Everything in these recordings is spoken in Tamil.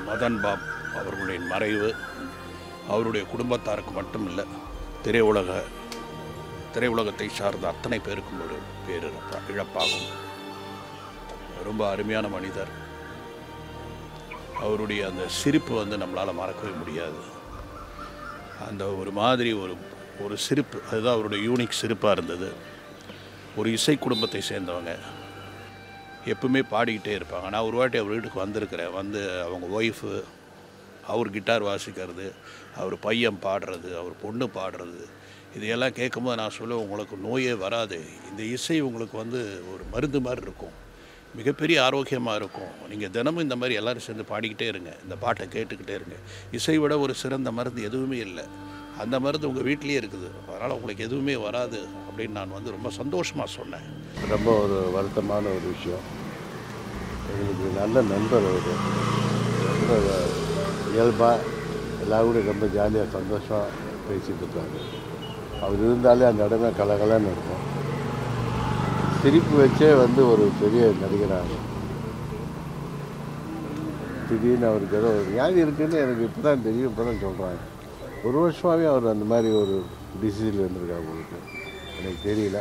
மதன் பாப் அவர்களுடைய மறைவு அவருடைய குடும்பத்தாருக்கு மட்டுமில்லை, திரையுலகத்தை சார்ந்த அத்தனை பேருக்கும் ஒரு இழப்பாகும். ரொம்ப அருமையான மனிதர். அவருடைய அந்த சிரிப்பு வந்து நம்மளால் மறக்கவே முடியாது. அந்த ஒரு மாதிரி ஒரு சிரிப்பு, அதுதான் அவருடைய யூனிக் சிரிப்பாக இருந்தது. ஒரு இசை குடும்பத்தை சேர்ந்தவங்க எப்பவுமே பாடிக்கிட்டே இருப்பாங்க. நான் ஒரு வாட்டி அவர் வீட்டுக்கு வந்திருக்கிறேன். வந்து அவங்க ஒய்ஃபு, அவர் கிட்டார் வாசிக்கிறது, அவர் பையன் பாடுறது, அவர் பொண்ணு பாடுறது, இதையெல்லாம் கேட்கும்போது நான் சொல்லுவேன், உங்களுக்கு நோயே வராது. இந்த இசை உங்களுக்கு வந்து ஒரு மருந்து மாதிரி இருக்கும், மிகப்பெரிய ஆரோக்கியமாக இருக்கும். நீங்கள் தினமும் இந்த மாதிரி எல்லோரும் சேர்ந்து பாடிக்கிட்டே இருங்க, இந்த பாட்டை கேட்டுக்கிட்டே இருங்க. இசை விட ஒரு சிறந்த மருந்து எதுவுமே இல்லை. அந்த மருந்து உங்கள் வீட்டிலே இருக்குது. அதனால் உங்களுக்கு எதுவுமே வராது அப்படின்னு நான் வந்து ரொம்ப சந்தோஷமாக சொன்னேன். ரொம்ப ஒரு வருத்தமான ஒரு விஷயம். எங்களுக்கு நல்ல நண்பர் அவர். ரொம்ப இயல்பாக எல்லாரும் ரொம்ப ஜாலியாக சந்தோஷமாக பேசிகிட்டு இருக்காங்க. அவர் இருந்தாலே அந்த இடமே கலகலன்னு இருக்கும். சிரிப்பு வச்சே வந்து ஒரு பெரிய நடிகராக. திடீர்னு அவருக்கு ஏதோ ஒரு வியாதி இருக்குதுன்னு எனக்கு இப்போ தான் தெரியும், இப்போ தான் சொல்கிறாங்க. ஒரு வருஷமாகவே அவர் அந்த மாதிரி ஒரு டிசீஸில் இருந்திருக்காங்க. உங்களுக்கு எனக்கு தெரியல.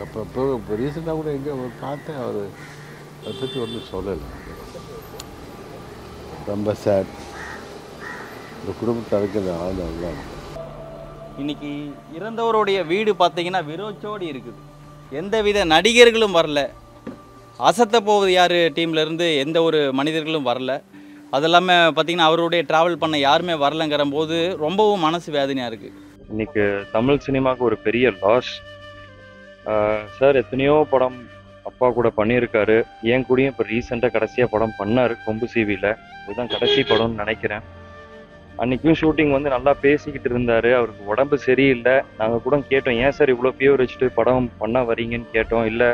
இப்போ ரீசெண்டாக கூட எங்கே பார்த்தேன், அவர் அதை பற்றி ஒன்றும் சொல்லலை. ரொம்ப சேட். இந்த குடும்பத்தை அழைக்கிற ஆழ்ந்த. இன்னைக்கு இறந்தவருடைய வீடு பார்த்தீங்கன்னா விரோச்சோடி இருக்குது. எந்தவித நடிகர்களும் வரல. அசத்த போவது யார் டீம்லேருந்து எந்த ஒரு மனிதர்களும் வரல. அது இல்லாமல் பார்த்தீங்கன்னா அவருடைய ட்ராவல் பண்ண யாருமே வரலங்கிற போது ரொம்பவும் மனசு வேதனையாக இருக்குது. இன்றைக்கி தமிழ் சினிமாவுக்கு ஒரு பெரிய லாஸ். சார் எத்தனையோ படம் அப்பா கூட பண்ணியிருக்காரு. என் கூடயும் இப்போ ரீசெண்டாக கடைசியாக படம் பண்ணார் கொம்பு சிவியில். இதுதான் கடைசி படம்னு நினைக்கிறேன். அன்றைக்கும் ஷூட்டிங் வந்து நல்லா பேசிக்கிட்டு இருந்தார். அவருக்கு உடம்பு சரியில்லை. நாங்கள் கூட கேட்டோம், ஏன் சார் இவ்வளோ ஃபீவர் வச்சுட்டு படம் பண்ண வரீங்கன்னு கேட்டோம். இல்லை,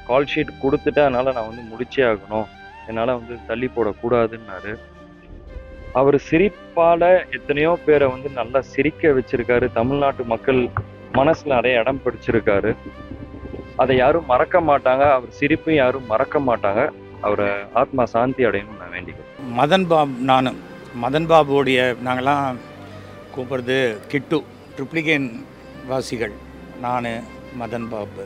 கால் ஷீட் கொடுத்துட்டு அதனால் நான் வந்து முடிச்சே ஆகணும், என்னால் வந்து தள்ளி போடக்கூடாதுன்னாரு. அவர் சிரிப்பால் எத்தனையோ பேரை வந்து நல்லா சிரிக்க வச்சிருக்காரு. தமிழ்நாட்டு மக்கள் மனசில் நிறைய இடம் பிடிச்சிருக்காரு. அதை யாரும் மறக்க மாட்டாங்க. அவர் சிரிப்பையும் யாரும் மறக்க மாட்டாங்க. அவரை ஆத்மா சாந்தி அடையணும்னு நான் வேண்டிக்கிறேன். மதன் பாபு, மதன் பாபுடைய நாங்கள்லாம் கூப்பிட்றது கிட்டு, ட்ரிப்ளிகேன் வாசிகள். நான், மதன் பாபு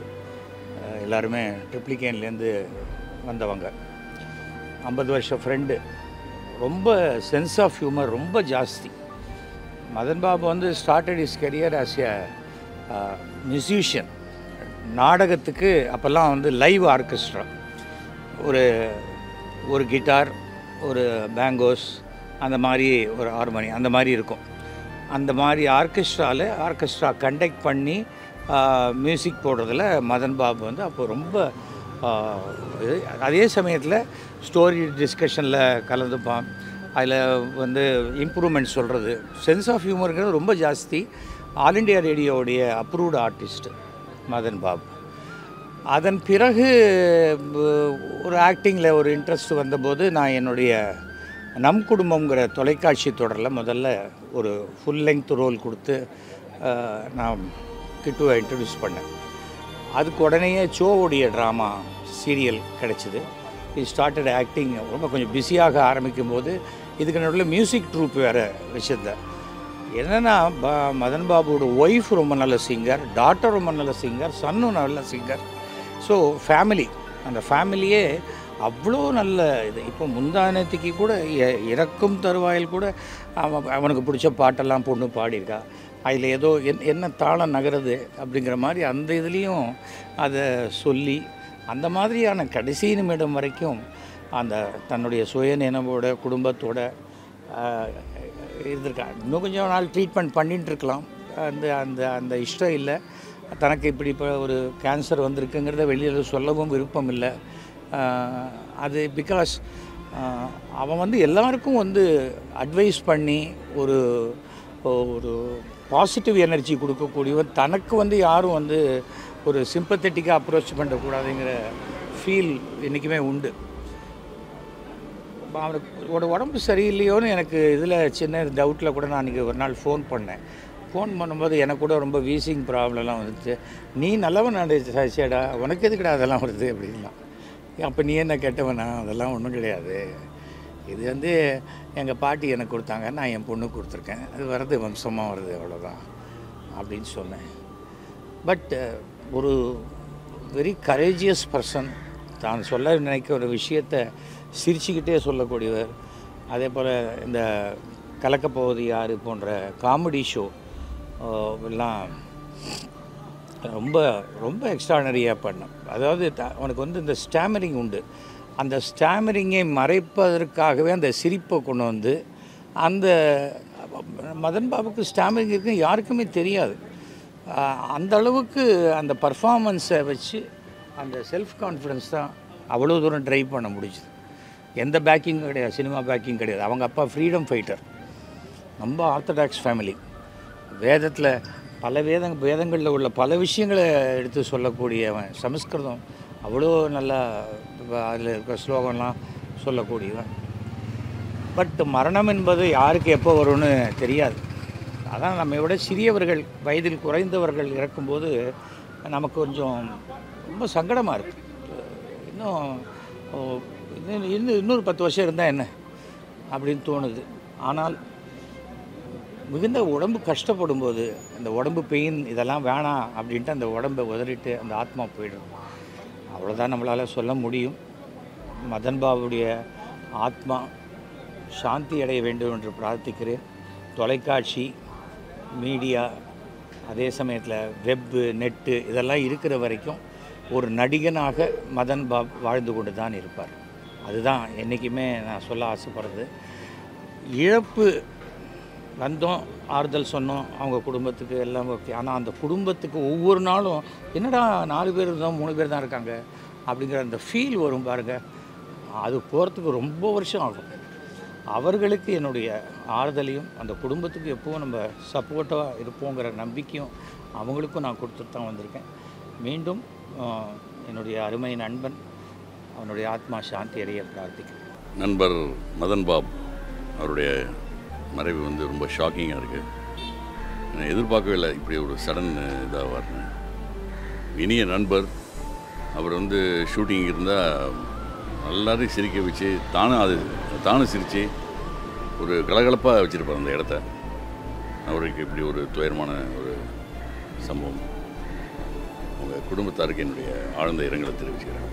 எல்லாருமே ட்ரிப்ளிகேன்லேருந்து வந்தவங்க. 50 வருஷம் ஃப்ரெண்டு. ரொம்ப சென்ஸ் ஆஃப் ஹியூமர் ரொம்ப ஜாஸ்தி. மதன் பாபு வந்து started is career as a musician. நாடகத்துக்கு அப்போல்லாம் வந்து லைவ் ஆர்கெஸ்ட்ரா, ஒரு கிட்டார், ஒரு பேங்கோஸ், அந்த மாதிரி ஒரு ஹார்மோனி, அந்த மாதிரி இருக்கும். அந்த மாதிரி ஆர்கெஸ்ட்ரா கண்டக்ட் பண்ணி மியூசிக் போடுறதுல மதன் பாபு வந்து அப்போது ரொம்ப அதே சமயத்தில் ஸ்டோரி டிஸ்கஷனில் கலந்துப்பான். அதில் வந்து இம்ப்ரூவ்மெண்ட் சொல்கிறது, சென்ஸ் ஆஃப் ஹியூமருங்கிறது ரொம்ப ஜாஸ்தி. ஆல் இண்டியா ரேடியோவுடைய அப்ரூவ்டு ஆர்டிஸ்ட் மதன் பாபு. அதன் பிறகு ஒரு ஆக்டிங்கில் ஒரு இன்ட்ரெஸ்ட் வந்தபோது நான் என்னுடைய நம் குடும்பங்கிற தொலைக்காட்சி தொடரில் முதல்ல ஒரு ஃபுல் லெங்த் ரோல் கொடுத்து நான் கிட்டுவை இன்ட்ரடியூஸ் பண்ணேன். அதுக்கு உடனேயே சோவுடைய ட்ராமா சீரியல் கிடச்சிது. இது ஸ்டார்டட் ஆக்டிங். ரொம்ப கொஞ்சம் பிஸியாக ஆரம்பிக்கும் போது இதுக்கு நடுவில் மியூசிக் ட்ரூப் வேறு வச்சுருந்தேன். என்னென்னா மதன் பாபுவோட ஒய்ஃப் ரொம்ப நல்ல சிங்கர், டாட்டர் ரொம்ப நல்ல சிங்கர், சன்னும் நல்ல சிங்கர். ஸோ ஃபேமிலி, அந்த ஃபேமிலியே அவ்வளோ நல்ல இது. இப்போ முந்தானத்துக்கு கூட இறக்கும் தருவாயில் கூட அவனுக்கு பிடிச்ச பாட்டெல்லாம் பொண்ணு பாடியிருக்கா. அதில் ஏதோ என்ன தாளம் நகருது அப்படிங்கிற மாதிரி அந்த இதுலேயும் அதை சொல்லி அந்த மாதிரியான கடைசி நிமிடம் வரைக்கும் அந்த தன்னுடைய சுயநினைவோட குடும்பத்தோட இருந்திருக்கா. இன்னும் கொஞ்சம் நாள் ட்ரீட்மெண்ட் பண்ணிகிட்ருக்கலாம். அந்த அந்த அந்த இஷ்டம் இல்லை. தனக்கு இப்படி இப்போ ஒரு கேன்சர் வந்திருக்குங்கிறத வெளியில் சொல்லவும் விருப்பம் இல்லை. அது பிகாஸ் அவன் வந்து எல்லாருக்கும் வந்து அட்வைஸ் பண்ணி ஒரு ஒரு பாசிட்டிவ் எனர்ஜி கொடுக்கக்கூடியவன். தனக்கு வந்து யாரும் வந்து ஒரு சிம்பத்தட்டிக்காக அப்ரோச் பண்ணக்கூடாதுங்கிற ஃபீல் என்றைக்குமே உண்டு. அவனுக்கு உடம்பு சரியில்லையோன்னு எனக்கு இதில் சின்ன டவுட்டில் கூட நான் அன்றைக்கி ஒரு நாள் ஃபோன் பண்ணும்போது எனக்கு கூட ரொம்ப வீசிங் ப்ராப்ளம்லாம் வந்துச்சு. நீ நல்லவன் சாச்சியாடா, உனக்கு எதுக்குடா அதெல்லாம் வருது அப்படின்லாம். அப்போ நீ என்ன கெட்டவனா? அதெல்லாம் ஒன்றும் கிடையாது. இது வந்து எங்கள் பாட்டி எனக்கு கொடுத்தாங்க, நான் என் பொண்ணுக்கு கொடுத்துருக்கேன், அது வர்றது வம்சமாக வருது, அவ்வளோதான் அப்படின்னு சொன்னேன். பட் ஒரு வெரி கரேஜியஸ் பர்சன். தான் சொல்ல நினைக்கிற ஒரு விஷயத்தை சிரிச்சுக்கிட்டே சொல்லக்கூடியவர். அதே போல் இந்த கலக்கப்போவது யார் போன்ற காமெடி ஷோ எல்லாம் ரொம்ப ரொம்ப எக்ஸ்ட்ரானரியாக பண்ணேன். அதாவது அவனுக்கு வந்து இந்த ஸ்டாமரிங் உண்டு. அந்த ஸ்டாமரிங்கை மறைப்பதற்காகவே அந்த சிரிப்பை கொண்டு வந்து அந்த மதன் பாபுக்கு ஸ்டாமரிங் இருக்குன்னு யாருக்குமே தெரியாது. அந்த அளவுக்கு அந்த பர்ஃபார்மன்ஸை வச்சு அந்த செல்ஃப் கான்ஃபிடென்ஸ் தான் அவ்வளோ தூரம் ட்ரைவ் பண்ண முடிஞ்சுது. எந்த பேக்கிங்கும் கிடையாது, சினிமா பேக்கிங் கிடையாது. அவங்க அப்பா ஃப்ரீடம் ஃபைட்டர், ரொம்ப ஆர்த்தடாக்ஸ் ஃபேமிலி. வேதத்தில் பல வேதங்களில் உள்ள பல விஷயங்களை எடுத்து சொல்லக்கூடியவன். சமஸ்கிருதம் அவ்வளோ நல்லா அதில் இருக்கிற ஸ்லோகம்லாம் சொல்லக்கூடியவன். பட் மரணம் என்பது யாருக்கு எப்போ வரும்னு தெரியாது. அதான் நம்மை விட சிறியவர்கள், வயதில் குறைந்தவர்கள் இறக்கும்போது நமக்கு கொஞ்சம் ரொம்ப சங்கடமாக இருக்குது. இன்னொரு 10 வருஷம் இருந்தால் என்ன அப்படின்னு தோணுது. ஆனால் மிகுந்த உடம்பு கஷ்டப்படும் போது அந்த உடம்பு பெயின் இதெல்லாம் வேணாம் அப்படின்ட்டு அந்த உடம்பை உதறிட்டு அந்த ஆத்மா போயிடும். அவ்வளோதான் நம்மளால் சொல்ல முடியும். மதன் பாபுடைய ஆத்மா சாந்தி அடைய வேண்டும் என்று பிரார்த்திக்கிறேன். தொலைக்காட்சி, மீடியா, அதே சமயத்தில் வெப்பு, நெட்டு இதெல்லாம் இருக்கிற வரைக்கும் ஒரு நடிகனாக மதன் பாப் வாழ்ந்து கொண்டு தான் இருப்பார். அதுதான் என்றைக்குமே நான் சொல்ல ஆசைப்படுறது. இழப்பு வந்தோம், ஆறுதல் சொன்னோம் அவங்க குடும்பத்துக்கு, எல்லாம் ஓகே. ஆனால் அந்த குடும்பத்துக்கு ஒவ்வொரு நாளும் என்னடா 4 பேர் இருந்தோம் 3 பேர் தான் இருக்காங்க அப்படிங்கிற அந்த ஃபீல் வரும் பாருங்கள். அது போகிறதுக்கு ரொம்ப வருஷம் ஆகும். அவர்களுக்கு என்னுடைய ஆறுதலையும் அந்த குடும்பத்துக்கு எப்பவும் நம்ம சப்போர்ட்டாக இருப்போங்கிற நம்பிக்கையும் அவங்களுக்கும் நான் கொடுத்துட்டு தான் வந்திருக்கேன். மீண்டும் என்னுடைய அருமை நண்பன் அவனுடைய ஆத்மா சாந்தி அடைய பிரார்த்திக்கிறேன். நண்பர் மதன் பாப் அவருடைய மறைவு வந்து ரொம்ப ஷாக்கிங்காக இருக்குது. நான் எதிர்பார்க்கவே இல்லை இப்படி ஒரு சடன் இதாக வரணும். இனிய நண்பர். அவர் வந்து ஷூட்டிங் இருந்தால் எல்லாரையும் சிரிக்க வச்சு தானும் சிரித்து ஒரு கலகலப்பாக வச்சுருப்பார் அந்த இடத்த. அவருக்கு இப்படி ஒரு துயரமான ஒரு சம்பவம். உங்கள் குடும்பத்தாருக்கு என்னுடைய ஆழ்ந்த இரங்கலை தெரிவிச்சுக்கிறேன்.